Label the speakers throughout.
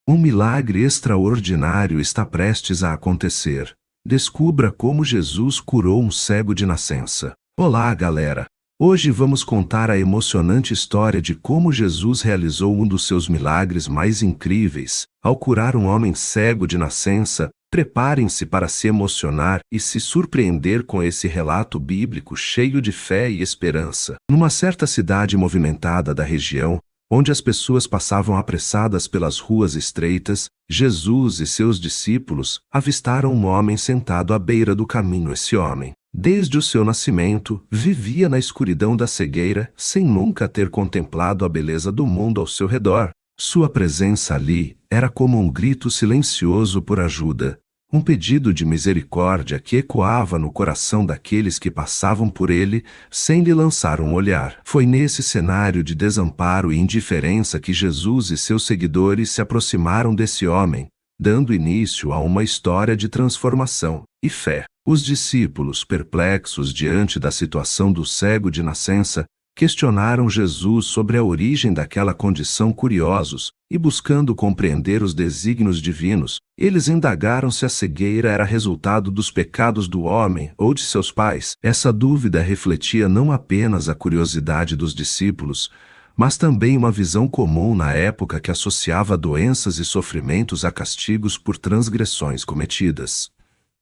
Speaker 1: Um milagre extraordinário está prestes a acontecer. Descubra como Jesus curou um cego de nascença. Olá, galera! Hoje vamos contar a emocionante história de como Jesus realizou um dos seus milagres mais incríveis, ao curar um homem cego de nascença. Preparem-se para se emocionar e se surpreender com esse relato bíblico cheio de fé e esperança. Numa certa cidade movimentada da região, onde as pessoas passavam apressadas pelas ruas estreitas, Jesus e seus discípulos avistaram um homem sentado à beira do caminho. Esse homem, desde o seu nascimento, vivia na escuridão da cegueira, sem nunca ter contemplado a beleza do mundo ao seu redor. Sua presença ali era como um grito silencioso por ajuda, um pedido de misericórdia que ecoava no coração daqueles que passavam por ele, sem lhe lançar um olhar. Foi nesse cenário de desamparo e indiferença que Jesus e seus seguidores se aproximaram desse homem, dando início a uma história de transformação e fé. Os discípulos, perplexos diante da situação do cego de nascença, questionaram Jesus sobre a origem daquela condição. Curiosos e buscando compreender os desígnios divinos, eles indagaram se a cegueira era resultado dos pecados do homem ou de seus pais. Essa dúvida refletia não apenas a curiosidade dos discípulos, mas também uma visão comum na época que associava doenças e sofrimentos a castigos por transgressões cometidas.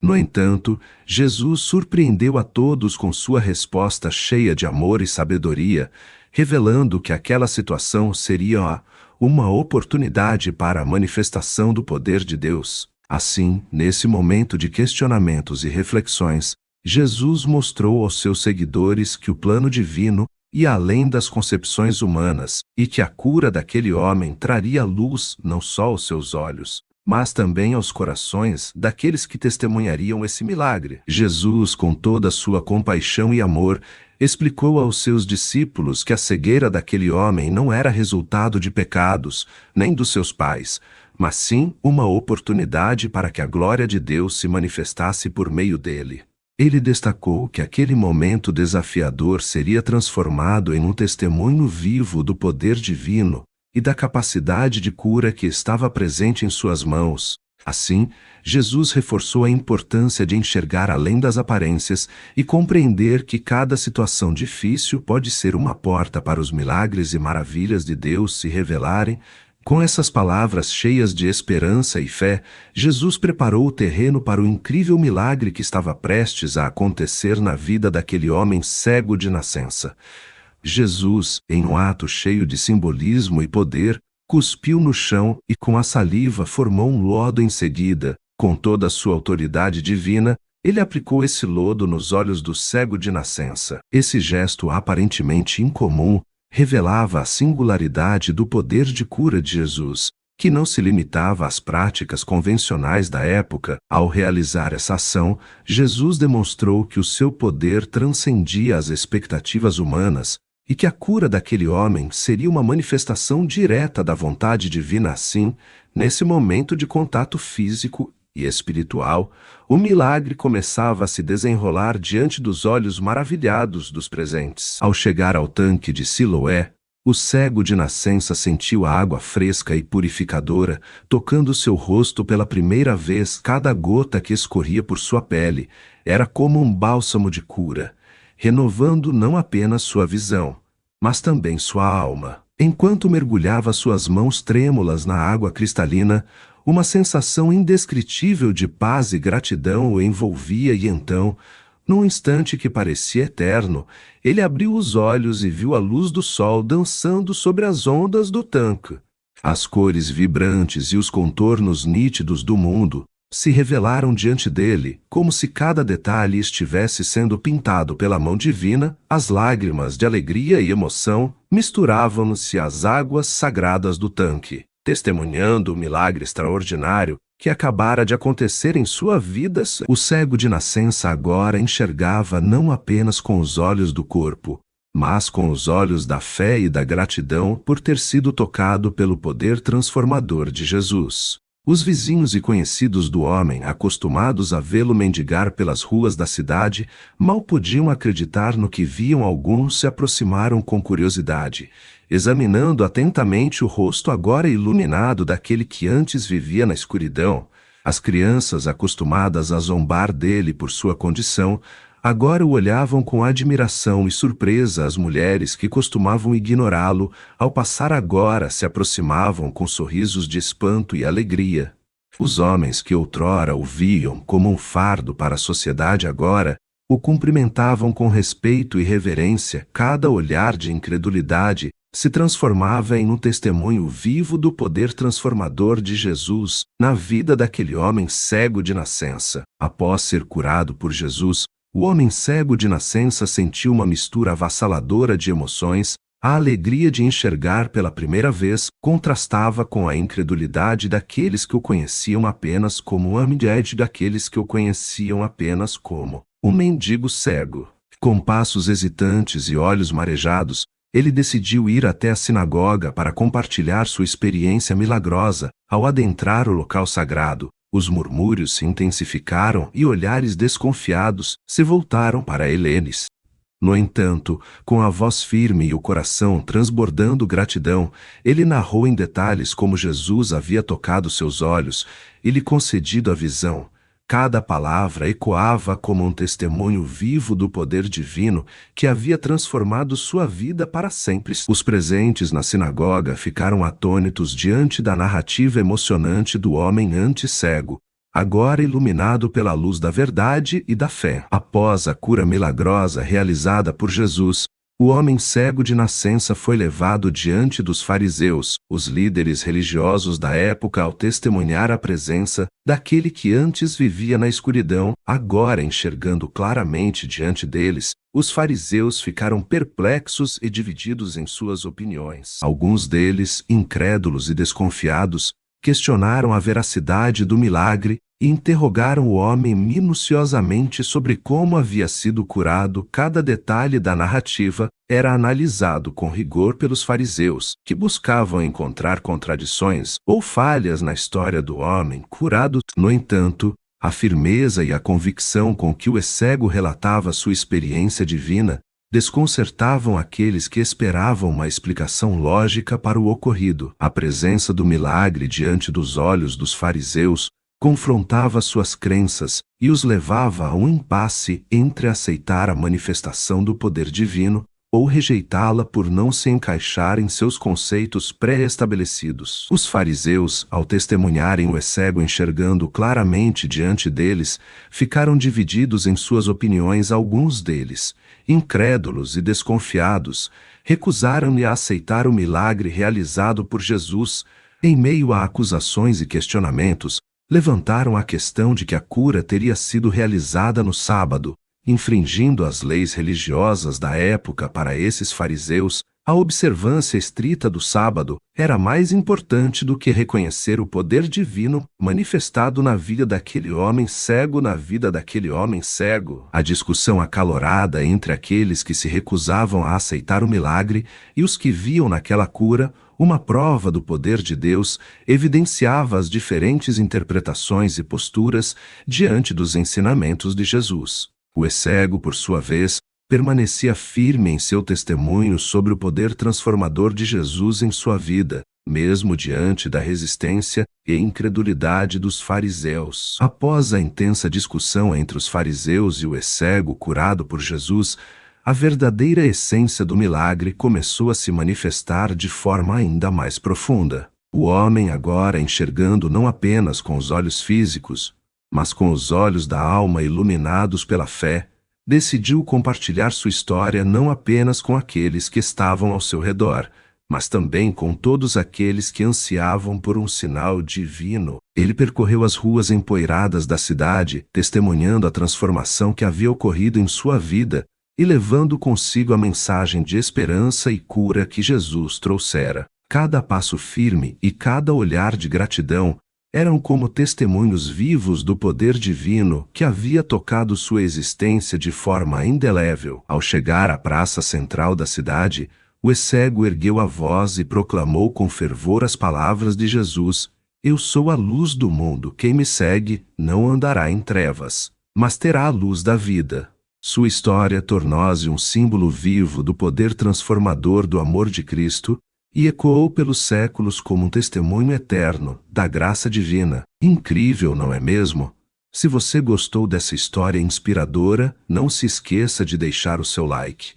Speaker 1: No entanto, Jesus surpreendeu a todos com sua resposta cheia de amor e sabedoria, revelando que aquela situação seria uma oportunidade para a manifestação do poder de Deus. Assim, nesse momento de questionamentos e reflexões, Jesus mostrou aos seus seguidores que o plano divino ia além das concepções humanas e que a cura daquele homem traria luz não só aos seus olhos, mas também aos corações daqueles que testemunhariam esse milagre. Jesus, com toda a sua compaixão e amor, explicou aos seus discípulos que a cegueira daquele homem não era resultado de pecados, nem dos seus pais, mas sim uma oportunidade para que a glória de Deus se manifestasse por meio dele. Ele destacou que aquele momento desafiador seria transformado em um testemunho vivo do poder divino e da capacidade de cura que estava presente em suas mãos. Assim, Jesus reforçou a importância de enxergar além das aparências e compreender que cada situação difícil pode ser uma porta para os milagres e maravilhas de Deus se revelarem. Com essas palavras cheias de esperança e fé, Jesus preparou o terreno para o incrível milagre que estava prestes a acontecer na vida daquele homem cego de nascença. Jesus, em um ato cheio de simbolismo e poder, cuspiu no chão e com a saliva formou um lodo em seguida. Com toda a sua autoridade divina, ele aplicou esse lodo nos olhos do cego de nascença. Esse gesto aparentemente incomum revelava a singularidade do poder de cura de Jesus, que não se limitava às práticas convencionais da época. Ao realizar essa ação, Jesus demonstrou que o seu poder transcendia as expectativas humanas, e que a cura daquele homem seria uma manifestação direta da vontade divina. Assim, nesse momento de contato físico e espiritual, o milagre começava a se desenrolar diante dos olhos maravilhados dos presentes. Ao chegar ao tanque de Siloé, o cego de nascença sentiu a água fresca e purificadora, tocando seu rosto pela primeira vez. Cada gota que escorria por sua pele era como um bálsamo de cura, renovando não apenas sua visão, mas também sua alma. Enquanto mergulhava suas mãos trêmulas na água cristalina, uma sensação indescritível de paz e gratidão o envolvia e então, num instante que parecia eterno, ele abriu os olhos e viu a luz do sol dançando sobre as ondas do tanque. As cores vibrantes e os contornos nítidos do mundo se revelaram diante dele, como se cada detalhe estivesse sendo pintado pela mão divina. As lágrimas de alegria e emoção misturavam-se às águas sagradas do tanque, testemunhando o milagre extraordinário que acabara de acontecer em sua vida. O cego de nascença agora enxergava não apenas com os olhos do corpo, mas com os olhos da fé e da gratidão por ter sido tocado pelo poder transformador de Jesus. Os vizinhos e conhecidos do homem, acostumados a vê-lo mendigar pelas ruas da cidade, mal podiam acreditar no que viam. Alguns se aproximaram com curiosidade, examinando atentamente o rosto agora iluminado daquele que antes vivia na escuridão. As crianças, acostumadas a zombar dele por sua condição, agora o olhavam com admiração e surpresa. As mulheres que costumavam ignorá-lo, ao passar agora se aproximavam com sorrisos de espanto e alegria. Os homens que outrora o viam como um fardo para a sociedade agora, o cumprimentavam com respeito e reverência. Cada olhar de incredulidade se transformava em um testemunho vivo do poder transformador de Jesus na vida daquele homem cego de nascença. Após ser curado por Jesus, o homem cego de nascença sentiu uma mistura avassaladora de emoções. A alegria de enxergar pela primeira vez contrastava com a incredulidade daqueles que o conheciam apenas como um amidade, daqueles que o conheciam apenas como um mendigo cego. Com passos hesitantes e olhos marejados, ele decidiu ir até a sinagoga para compartilhar sua experiência milagrosa. Ao adentrar o local sagrado, os murmúrios se intensificaram e olhares desconfiados se voltaram para Helenes. No entanto, com a voz firme e o coração transbordando gratidão, ele narrou em detalhes como Jesus havia tocado seus olhos e lhe concedido a visão. Cada palavra ecoava como um testemunho vivo do poder divino que havia transformado sua vida para sempre. Os presentes na sinagoga ficaram atônitos diante da narrativa emocionante do homem antes cego, agora iluminado pela luz da verdade e da fé. Após a cura milagrosa realizada por Jesus, o homem cego de nascença foi levado diante dos fariseus, os líderes religiosos da época. Ao testemunhar a presença daquele que antes vivia na escuridão, agora enxergando claramente diante deles, os fariseus ficaram perplexos e divididos em suas opiniões. Alguns deles, incrédulos e desconfiados, questionaram a veracidade do milagre e interrogaram o homem minuciosamente sobre como havia sido curado. Cada detalhe da narrativa era analisado com rigor pelos fariseus, que buscavam encontrar contradições ou falhas na história do homem curado. No entanto, a firmeza e a convicção com que o cego relatava sua experiência divina desconcertavam aqueles que esperavam uma explicação lógica para o ocorrido. A presença do milagre diante dos olhos dos fariseus confrontava suas crenças e os levava a um impasse entre aceitar a manifestação do poder divino ou rejeitá-la por não se encaixar em seus conceitos pré-estabelecidos. Os fariseus, ao testemunharem o cego enxergando claramente diante deles, ficaram divididos em suas opiniões. Alguns deles, incrédulos e desconfiados, recusaram-lhe a aceitar o milagre realizado por Jesus. Em meio a acusações e questionamentos, levantaram a questão de que a cura teria sido realizada no sábado, infringindo as leis religiosas da época. Para esses fariseus, a observância estrita do sábado era mais importante do que reconhecer o poder divino manifestado na vida daquele homem cego. A discussão acalorada entre aqueles que se recusavam a aceitar o milagre e os que viam naquela cura uma prova do poder de Deus evidenciava as diferentes interpretações e posturas diante dos ensinamentos de Jesus. O cego, por sua vez, permanecia firme em seu testemunho sobre o poder transformador de Jesus em sua vida, mesmo diante da resistência e incredulidade dos fariseus. Após a intensa discussão entre os fariseus e o cego curado por Jesus, a verdadeira essência do milagre começou a se manifestar de forma ainda mais profunda. O homem, agora enxergando não apenas com os olhos físicos, mas com os olhos da alma iluminados pela fé, decidiu compartilhar sua história não apenas com aqueles que estavam ao seu redor, mas também com todos aqueles que ansiavam por um sinal divino. Ele percorreu as ruas empoeiradas da cidade, testemunhando a transformação que havia ocorrido em sua vida e levando consigo a mensagem de esperança e cura que Jesus trouxera. Cada passo firme e cada olhar de gratidão eram como testemunhos vivos do poder divino que havia tocado sua existência de forma indelével. Ao chegar à praça central da cidade, o cego ergueu a voz e proclamou com fervor as palavras de Jesus: "Eu sou a luz do mundo. Quem me segue não andará em trevas, mas terá a luz da vida." Sua história tornou-se um símbolo vivo do poder transformador do amor de Cristo e ecoou pelos séculos como um testemunho eterno da graça divina. Incrível, não é mesmo? Se você gostou dessa história inspiradora, não se esqueça de deixar o seu like,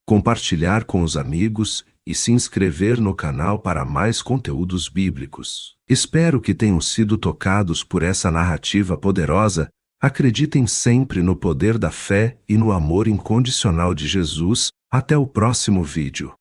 Speaker 1: compartilhar com os amigos e se inscrever no canal para mais conteúdos bíblicos. Espero que tenham sido tocados por essa narrativa poderosa. Acreditem sempre no poder da fé e no amor incondicional de Jesus. Até o próximo vídeo.